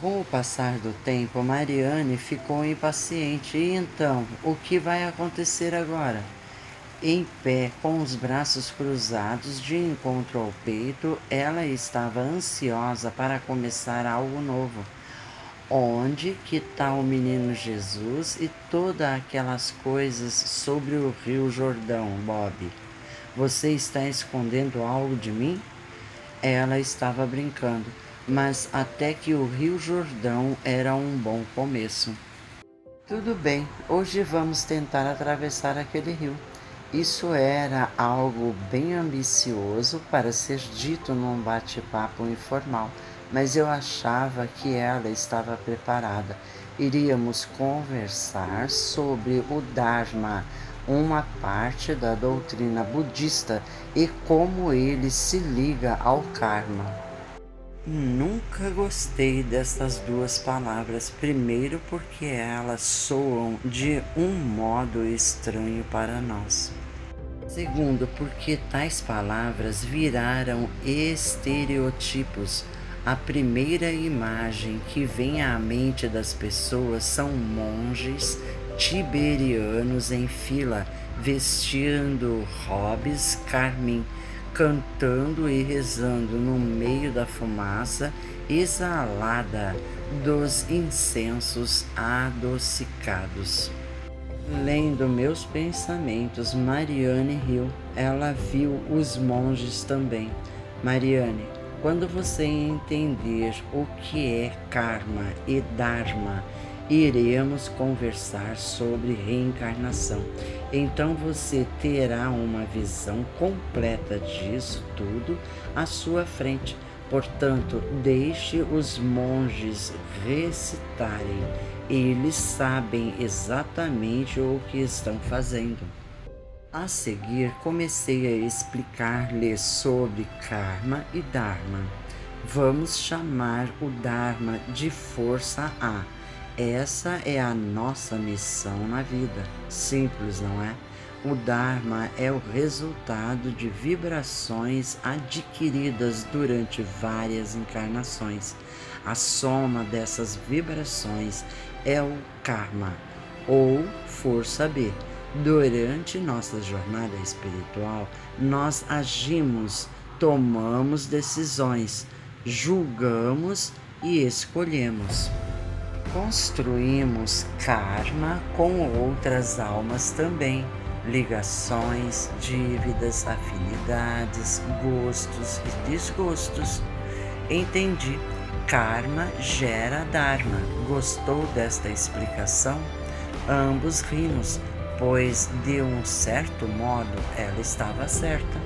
Com o passar do tempo, Mariane ficou impaciente. E então, o que vai acontecer agora? Em pé, com os braços cruzados de encontro ao peito, ela estava ansiosa para começar algo novo. Onde que está o menino Jesus e todas aquelas coisas sobre o Rio Jordão, Bob? Você está escondendo algo de mim? Ela estava brincando, mas até que o Rio Jordão era um bom começo. Tudo bem, hoje vamos tentar atravessar aquele rio. Isso era algo bem ambicioso para ser dito num bate-papo informal, mas eu achava que ela estava preparada. Iríamos conversar sobre o Dharma, uma parte da doutrina budista e como ele se liga ao karma. Nunca gostei dessas duas palavras. Primeiro, porque elas soam de um modo estranho para nós. Segundo, porque tais palavras viraram estereotipos. A primeira imagem que vem à mente das pessoas são monges tiberianos em fila, vestindo robes carmim, cantando e rezando no meio da fumaça exalada dos incensos adocicados. Lendo meus pensamentos, Mariane riu. Ela viu os monges também. Mariane, quando você entender o que é karma e dharma, iremos conversar sobre reencarnação. Então você terá uma visão completa disso tudo à sua frente. Portanto, deixe os monges recitarem. Eles sabem exatamente o que estão fazendo. A seguir, comecei a explicar-lhe sobre karma e dharma. Vamos chamar o dharma de força A. Essa é a nossa missão na vida. Simples, não é? O Dharma é o resultado de vibrações adquiridas durante várias encarnações. A soma dessas vibrações é o Karma, ou força B. Durante nossa jornada espiritual, nós agimos, tomamos decisões, julgamos e escolhemos. Construímos karma com outras almas também. Ligações, dívidas, afinidades, gostos e desgostos. Entendi. Karma gera dharma. Gostou desta explicação? Ambos rimos, pois de um certo modo ela estava certa.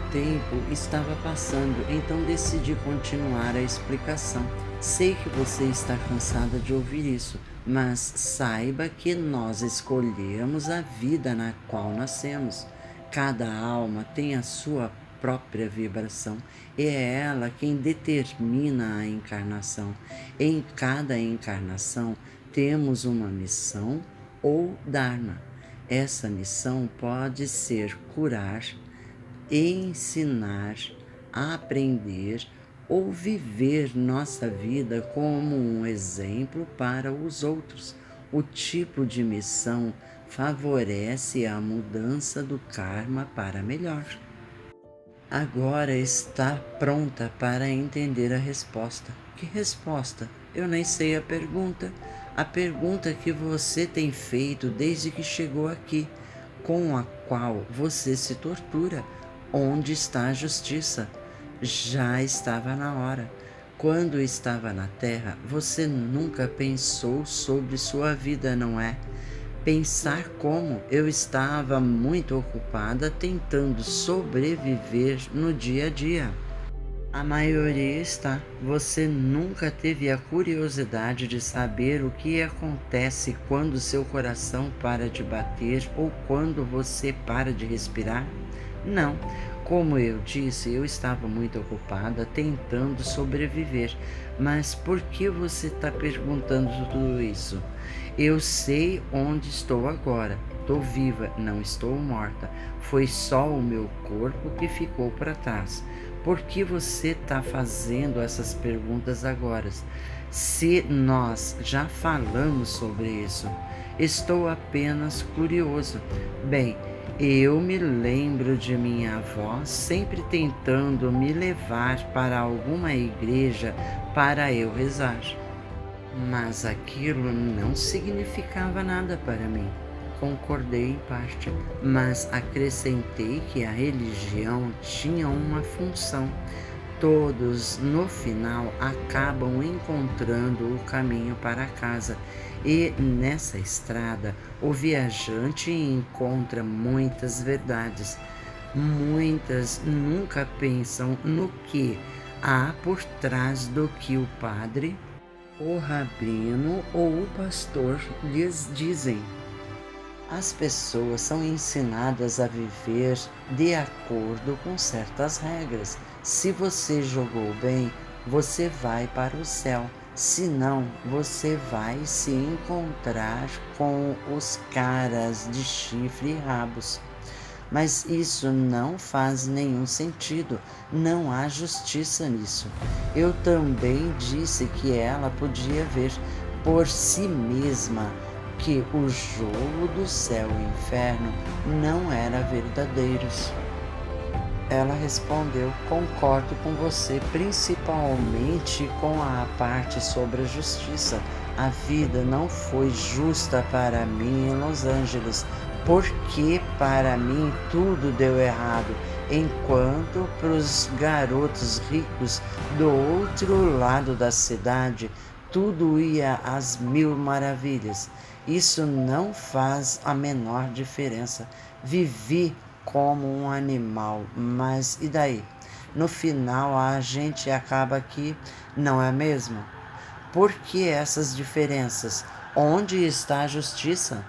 O tempo estava passando, então decidi continuar a explicação. Sei que você está cansada de ouvir isso, mas saiba que nós escolhemos a vida na qual nascemos. Cada alma tem a sua própria vibração e é ela quem determina a encarnação. Em cada encarnação temos uma missão ou dharma. Essa missão pode ser curar, ensinar, aprender ou viver nossa vida como um exemplo para os outros. O tipo de missão favorece a mudança do karma para melhor. Agora está pronta para entender a resposta. Que resposta? Eu nem sei a pergunta. A pergunta que você tem feito desde que chegou aqui, com a qual você se tortura. Onde está a justiça? Já estava na hora. Quando estava na Terra, você nunca pensou sobre sua vida, não é? Pensar como eu estava muito ocupada tentando sobreviver no dia a dia. A maioria está. Você nunca teve a curiosidade de saber o que acontece quando seu coração para de bater ou quando você para de respirar? Não. Como eu disse, eu estava muito ocupada tentando sobreviver. Mas por que você está perguntando tudo isso? Eu sei onde estou agora. Estou viva, não estou morta. Foi só o meu corpo que ficou para trás. Por que você está fazendo essas perguntas agora? Se nós já falamos sobre isso, estou apenas curioso. Bem, eu me lembro de minha avó sempre tentando me levar para alguma igreja para eu rezar. Mas aquilo não significava nada para mim. Concordei em parte, mas acrescentei que a religião tinha uma função. Todos, no final, acabam encontrando o caminho para casa, e nessa estrada o viajante encontra muitas verdades. Muitas nunca pensam no que há por trás do que o padre, o rabino ou o pastor lhes dizem. As pessoas são ensinadas a viver de acordo com certas regras. Se você jogou bem, você vai para o céu. Se não, você vai se encontrar com os caras de chifre e rabos. Mas isso não faz nenhum sentido, não há justiça nisso. Eu também disse que ela podia ver por si mesma que o jogo do céu e inferno não era verdadeiro. Ela respondeu: concordo com você, principalmente com a parte sobre a justiça. A vida não foi justa para mim em Los Angeles, porque para mim tudo deu errado, enquanto para os garotos ricos do outro lado da cidade tudo ia às mil maravilhas. Isso não faz a menor diferença. Vivi como um animal, mas e daí? No final a gente acaba aqui, não é mesmo? Por que essas diferenças? Onde está a justiça?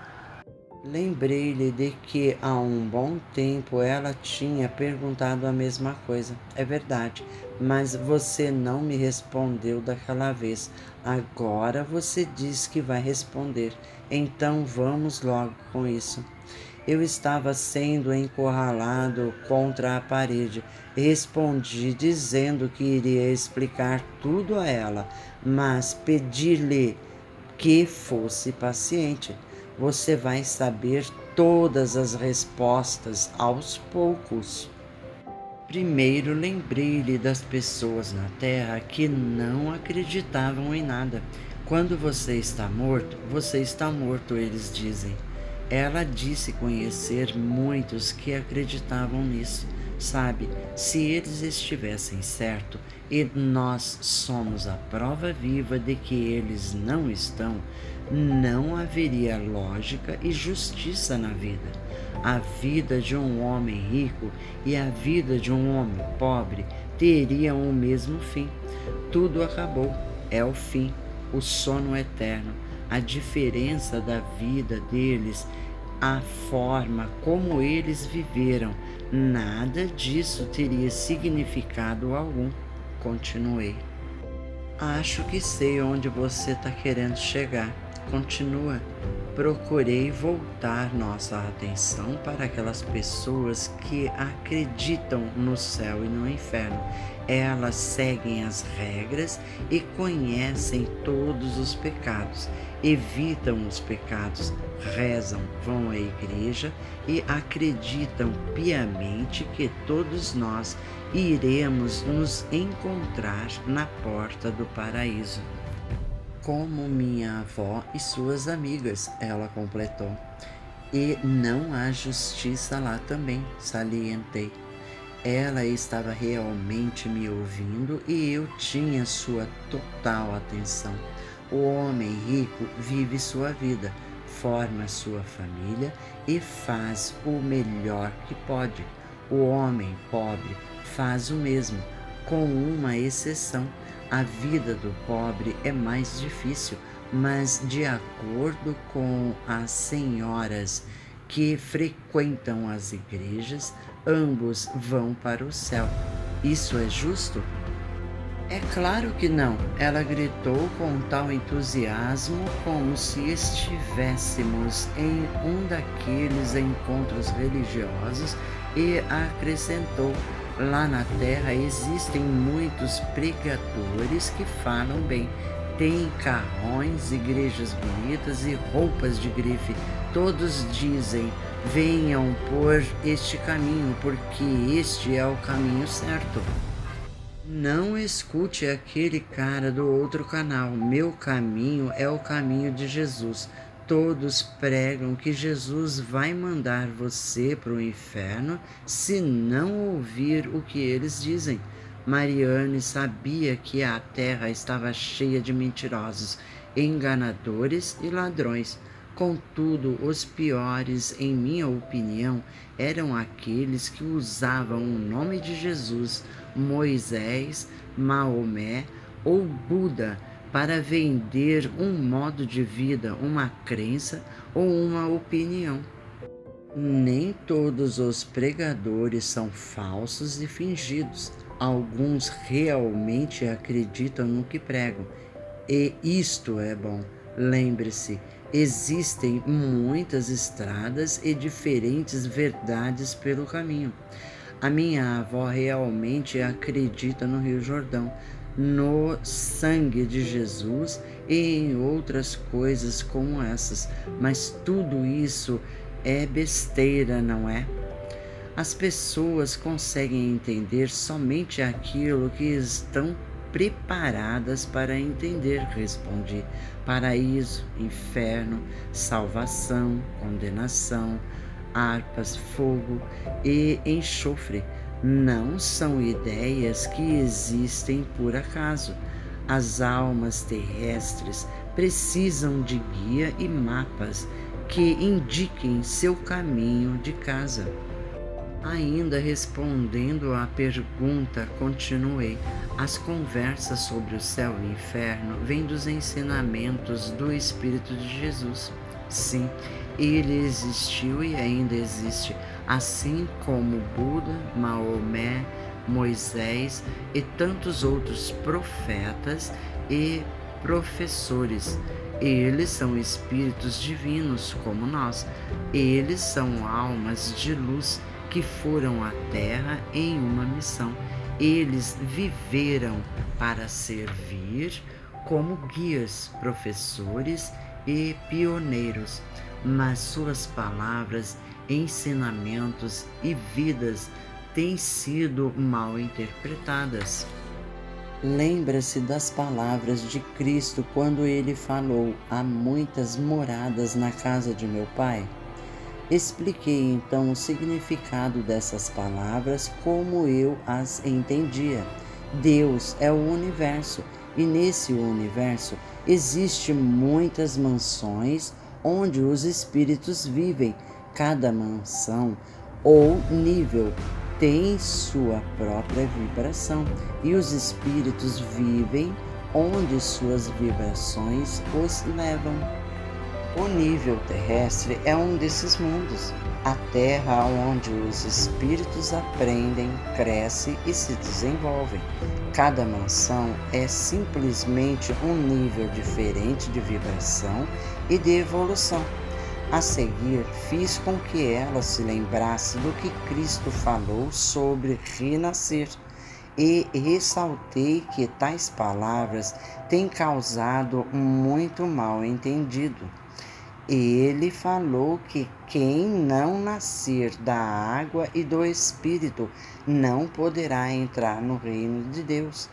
Lembrei-lhe de que há um bom tempo ela tinha perguntado a mesma coisa. É verdade, mas você não me respondeu daquela vez. Agora você diz que vai responder. Então vamos logo com isso. Eu estava sendo encurralado contra a parede. Respondi dizendo que iria explicar tudo a ela, mas pedi-lhe que fosse paciente. Você vai saber todas as respostas aos poucos. Primeiro lembrei-lhe das pessoas na terra que não acreditavam em nada. Quando você está morto, eles dizem. Ela disse conhecer muitos que acreditavam nisso. Sabe, se eles estivessem certo e nós somos a prova viva de que eles não estão, não haveria lógica e justiça na vida. A vida de um homem rico e a vida de um homem pobre teriam o mesmo fim. Tudo acabou, é o fim, o sono eterno. A diferença da vida deles, a forma como eles viveram, nada disso teria significado algum. Continuei. Acho que sei onde você está querendo chegar. Continua. Procurei voltar nossa atenção para aquelas pessoas que acreditam no céu e no inferno. Elas seguem as regras e conhecem todos os pecados, evitam os pecados, rezam, vão à igreja e acreditam piamente que todos nós iremos nos encontrar na porta do paraíso. Como minha avó e suas amigas, ela completou. E não há justiça lá também, salientei. Ela estava realmente me ouvindo e eu tinha sua total atenção. O homem rico vive sua vida, forma sua família e faz o melhor que pode. O homem pobre faz o mesmo, com uma exceção. A vida do pobre é mais difícil, mas de acordo com as senhoras que frequentam as igrejas, ambos vão para o céu. Isso é justo? É claro que não, ela gritou com tal entusiasmo como se estivéssemos em um daqueles encontros religiosos e acrescentou: Lá na Terra existem muitos pregadores que falam bem. Tem carrões, igrejas bonitas e roupas de grife. Todos dizem: venham por este caminho, porque este é o caminho certo. Não escute aquele cara do outro canal. Meu caminho é o caminho de Jesus. Todos pregam que Jesus vai mandar você para o inferno se não ouvir o que eles dizem. Mariane sabia que a terra estava cheia de mentirosos, enganadores e ladrões. Contudo, os piores, em minha opinião, eram aqueles que usavam o nome de Jesus, Moisés, Maomé ou Buda para vender um modo de vida, uma crença ou uma opinião. Nem todos os pregadores são falsos e fingidos. Alguns realmente acreditam no que pregam. E isto é bom. Lembre-se, existem muitas estradas e diferentes verdades pelo caminho. A minha avó realmente acredita no Rio Jordão, no sangue de Jesus e em outras coisas como essas, mas tudo isso é besteira, não é? As pessoas conseguem entender somente aquilo que estão preparadas para entender, respondi. Paraíso, inferno, salvação, condenação, harpas, fogo e enxofre não são ideias que existem por acaso. As almas terrestres precisam de guia e mapas que indiquem seu caminho de casa. Ainda respondendo à pergunta, continuei. As conversas sobre o céu e o inferno vêm dos ensinamentos do Espírito de Jesus. Sim, ele existiu e ainda existe, assim como Buda, Maomé, Moisés e tantos outros profetas e professores. Eles são espíritos divinos como nós. Eles são almas de luz que foram à Terra em uma missão. Eles viveram para servir como guias, professores e pioneiros, mas suas palavras, ensinamentos e vidas têm sido mal interpretadas. Lembra-se das palavras de Cristo quando ele falou: há muitas moradas na casa de meu Pai? Expliquei então o significado dessas palavras como eu as entendia. Deus é o universo e nesse universo existem muitas mansões onde os espíritos vivem. Cada mansão ou nível tem sua própria vibração e os espíritos vivem onde suas vibrações os levam. O nível terrestre é um desses mundos, a terra onde os espíritos aprendem, crescem e se desenvolvem. Cada mansão é simplesmente um nível diferente de vibração e de evolução. A seguir, fiz com que ela se lembrasse do que Cristo falou sobre renascer e ressaltei que tais palavras têm causado muito mal entendido. Ele falou que quem não nascer da água e do Espírito não poderá entrar no reino de Deus.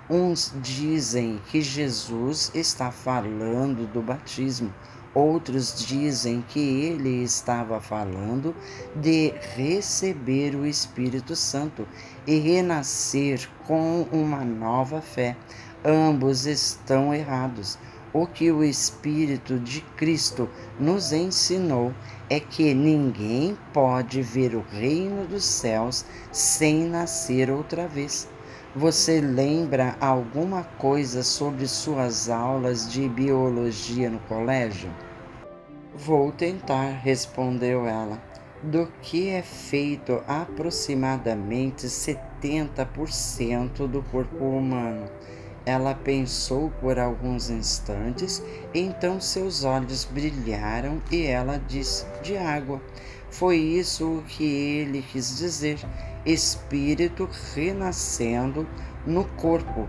Uns dizem que Jesus está falando do batismo, outros dizem que ele estava falando de receber o Espírito Santo e renascer com uma nova fé. Ambos estão errados. O que o Espírito de Cristo nos ensinou é que ninguém pode ver o reino dos céus sem nascer outra vez. Você lembra alguma coisa sobre suas aulas de biologia no colégio? Vou tentar, respondeu ela. Do que é feito aproximadamente 70% do corpo humano. Ela pensou por alguns instantes, então seus olhos brilharam e ela disse: de água. Foi isso o que ele quis dizer. espírito renascendo no corpo.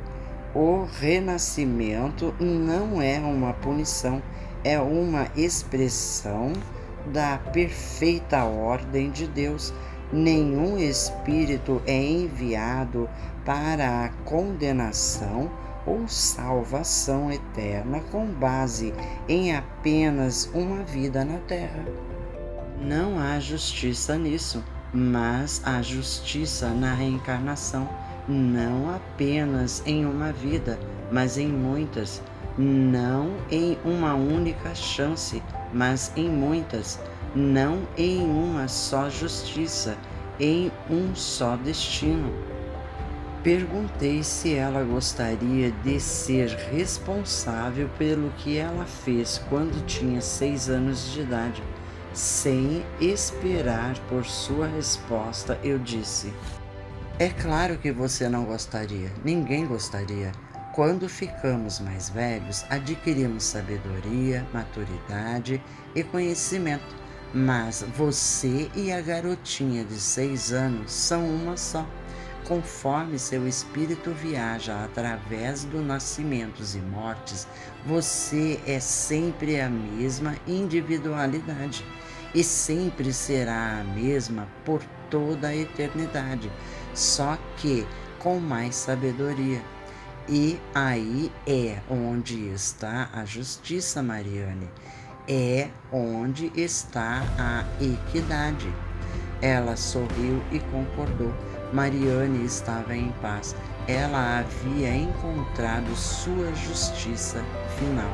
O renascimento não é uma punição, é uma expressão da perfeita ordem de Deus. Nenhum espírito é enviado para a condenação ou salvação eterna com base em apenas uma vida na terra. Não há justiça nisso, mas há justiça na reencarnação, não apenas em uma vida, mas em muitas, não em uma única chance, mas em muitas, não em uma só justiça, em um só destino. Perguntei se ela gostaria de ser responsável pelo que ela fez quando tinha 6 anos de idade. Sem esperar por sua resposta, eu disse: é claro que você não gostaria, ninguém gostaria. Quando ficamos mais velhos, adquirimos sabedoria, maturidade e conhecimento. Mas você e a garotinha de 6 anos são uma só. Conforme seu espírito viaja através dos nascimentos e mortes, você é sempre a mesma individualidade e sempre será a mesma por toda a eternidade, só que com mais sabedoria. E aí é onde está a justiça, Mariane, é onde está a equidade. Ela sorriu e concordou. Mariane estava em paz. Ela havia encontrado sua justiça final.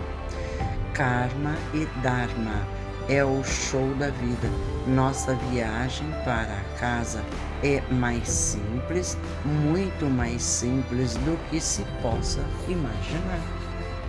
Karma e Dharma é o show da vida. Nossa viagem para a casa é mais simples, muito mais simples do que se possa imaginar.